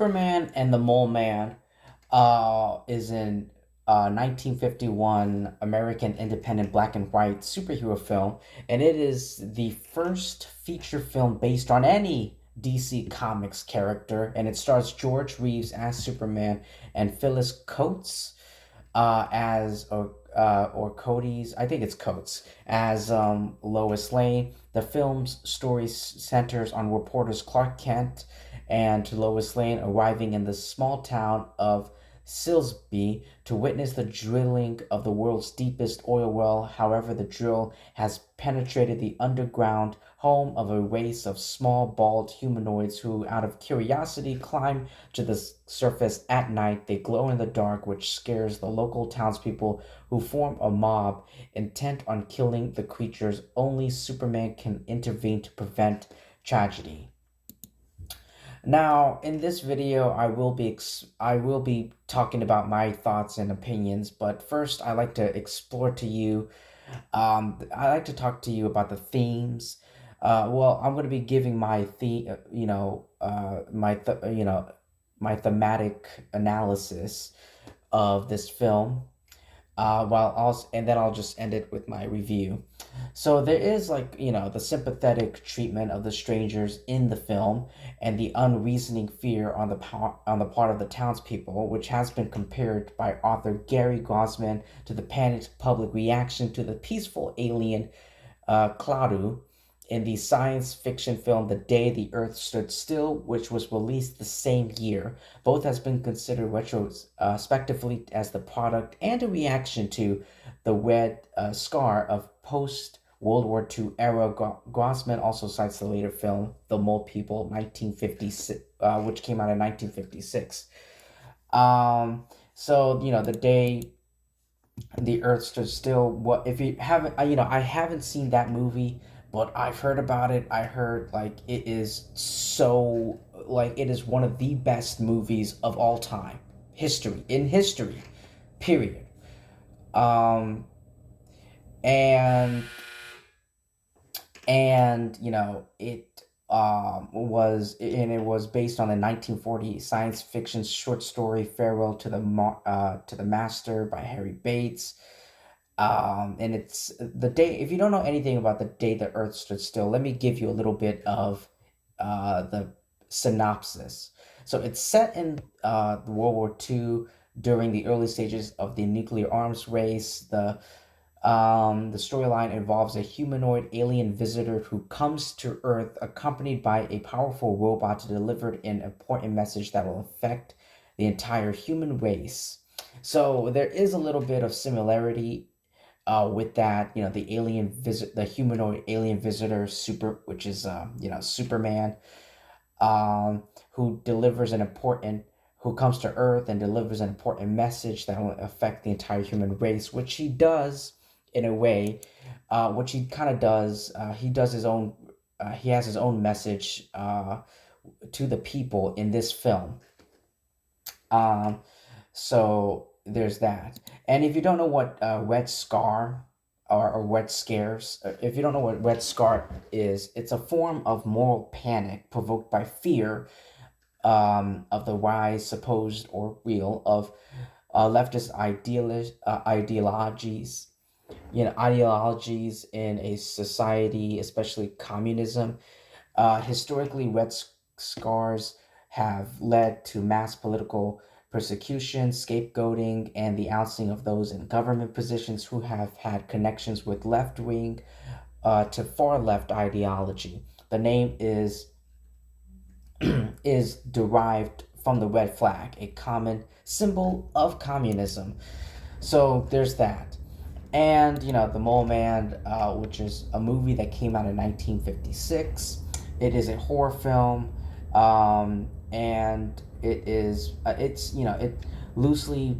Superman and the Mole Man is an 1951 American independent black and white superhero film, and it is the first feature film based on any DC Comics character, and it stars George Reeves as Superman and Phyllis Coates as or Cody's, I think it's Coates, as Lois Lane. The film's story centers on reporters Clark Kent and Lois Lane arriving in the small town of Silsby to witness the drilling of the world's deepest oil well. However, the drill has penetrated the underground home of a race of small, bald humanoids who, out of curiosity, climb to the surface at night. They glow in the dark, which scares the local townspeople, who form a mob intent on killing the creatures. Only Superman can intervene to prevent tragedy. Now, in this video, I will be talking about my thoughts and opinions, but first, I like to explore to you. I like to talk to you about the themes. Well, I'm going to be giving my my thematic analysis of this film. While also, and then I'll just end it with my review. So there is, like, the sympathetic treatment of the strangers in the film and the unreasoning fear on on the part of the townspeople, which has been compared by author Gary Gosman to the panicked public reaction to the peaceful alien Cladu in the science fiction film The Day the Earth Stood Still, which was released the same year. Both has been considered retrospectively as the product and a reaction to the Red Scar of post-World War II era. Grossman also cites the later film The Mole People, 1956, which came out in 1956. So, The Day the Earth Stood Still, what if you haven't, I haven't seen that movie, but I've heard about it. I heard, like, it is so, like, it is one of the best movies of all time, in history, period. Um, and it was based on the 1940 science fiction short story Farewell to the Master by Harry Bates. And it's the day. If you don't know anything about The Day the Earth Stood Still, let me give you a little bit of the synopsis. So it's set in World War II during the early stages of the nuclear arms race. The storyline involves a humanoid alien visitor who comes to Earth accompanied by a powerful robot to deliver an important message that will affect the entire human race. So there is a little bit of similarity with that. The humanoid alien visitor, which is Superman, who delivers an important who comes to Earth and delivers an important message that will affect the entire human race, which he does in a way, which he kind of does. He does his own. He has his own message to the people in this film. Um, so there's that. And if you don't know what Red Scar or Red Scares, if you don't know what Red Scar is, it's a form of moral panic provoked by fear of the rise, supposed or real, of leftist ideologies in a society, especially communism. Historically, scars have led to mass political persecution, scapegoating, and the ousting of those in government positions who have had connections with left wing to far left ideology. The name is derived from the red flag, a common symbol of communism. So there's that. And, The Mole Man, which is a movie that came out in 1956. It is a horror film, and it loosely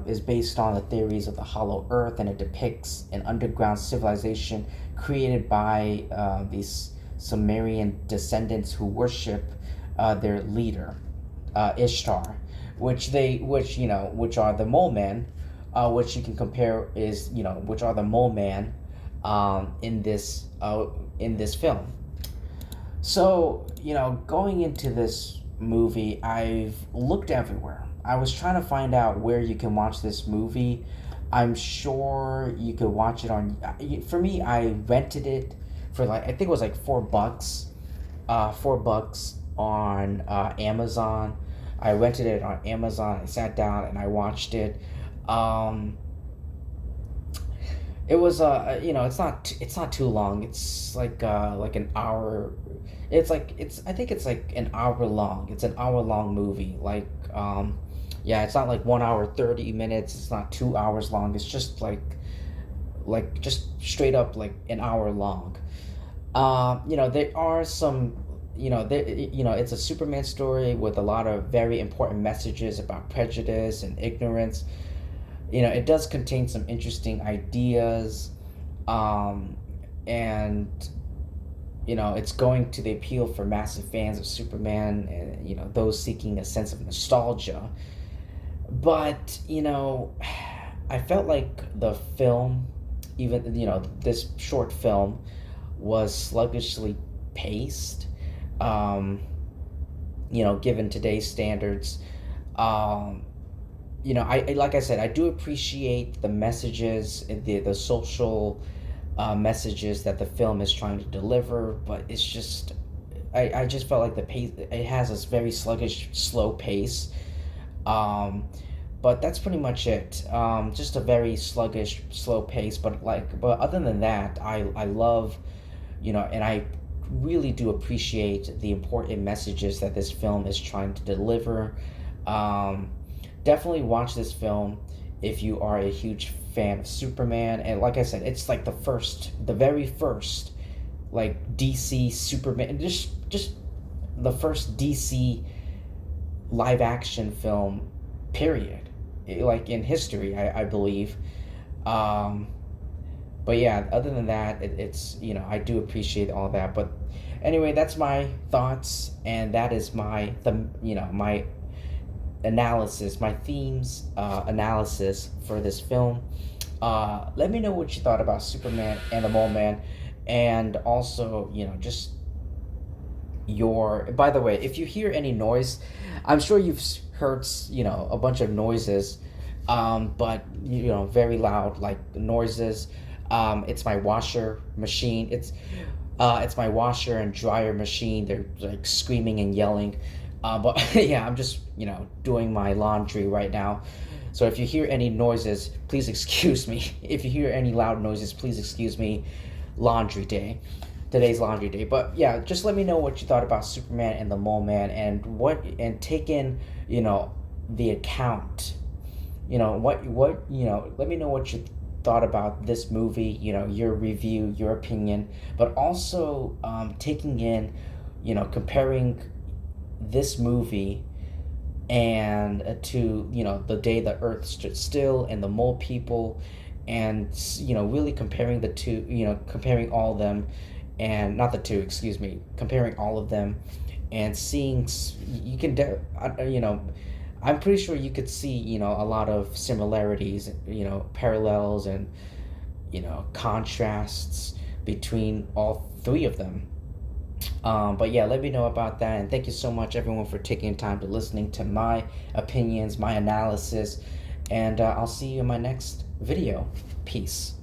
is based on the theories of the Hollow Earth, and it depicts an underground civilization created by these Sumerian descendants who worship their leader, Ishtar, which are the Mole Men, which you can compare is which are the Mole Man in this film. So going into this movie, I've looked everywhere. I was trying to find out where you can watch this movie. I'm sure you could watch it on. For me, I rented it for like I think it was like $4. $4 on Amazon. I rented it on Amazon. I sat down and I watched it. Um, it was it's not too long. It's like an hour. It's I think it's like an hour long. It's an hour long movie. Yeah, it's not like 1 hour 30 minutes. It's not 2 hours long. It's just just straight up like an hour long. There are some, it's a Superman story with a lot of very important messages about prejudice and ignorance. It does contain some interesting ideas, um, and it's going to the appeal for massive fans of Superman and those seeking a sense of nostalgia. But I felt like the film, even this short film, was sluggishly paced. Um, Given today's standards, um, like I said, I do appreciate the messages, the social messages that the film is trying to deliver, but it's just I just felt like the pace it has this very sluggish, slow pace. Um, but that's pretty much it. Just a very sluggish, slow pace. But other than that, I love, and I really do appreciate the important messages that this film is trying to deliver. Um, Definitely watch this film if you are a huge fan of Superman. And like I said, it's like the very first, like DC Superman, just the first DC live action film, period. Like in history, I believe. Um, but yeah, other than that, it's I do appreciate all that. But anyway, that's my thoughts, and that is my analysis, my themes analysis for this film. Let me know what you thought about Superman and the Mole Man, and also just your. By the way, if you hear any noise, I'm sure you've heard a bunch of noises, but very loud like noises. It's my washer machine. It's my washer and dryer machine. They're like screaming and yelling. But yeah, I'm just doing my laundry right now. So if you hear any noises, please excuse me. If you hear any loud noises, please excuse me. Laundry day. Today's laundry day. But yeah, just let me know what you thought about Superman and the Mole Man, and take in the account. Let me know what you thought about this movie. Your review, your opinion, but also taking in, comparing this movie and to the day the earth stood still and the mole people, and really comparing the two, comparing all of them, and not the two, excuse me, comparing all of them, and seeing you can I'm pretty sure you could see a lot of similarities, parallels, and contrasts between all three of them. But yeah, let me know about that. And thank you so much, everyone, for taking time to listening to my opinions, my analysis. And I'll see you in my next video. Peace.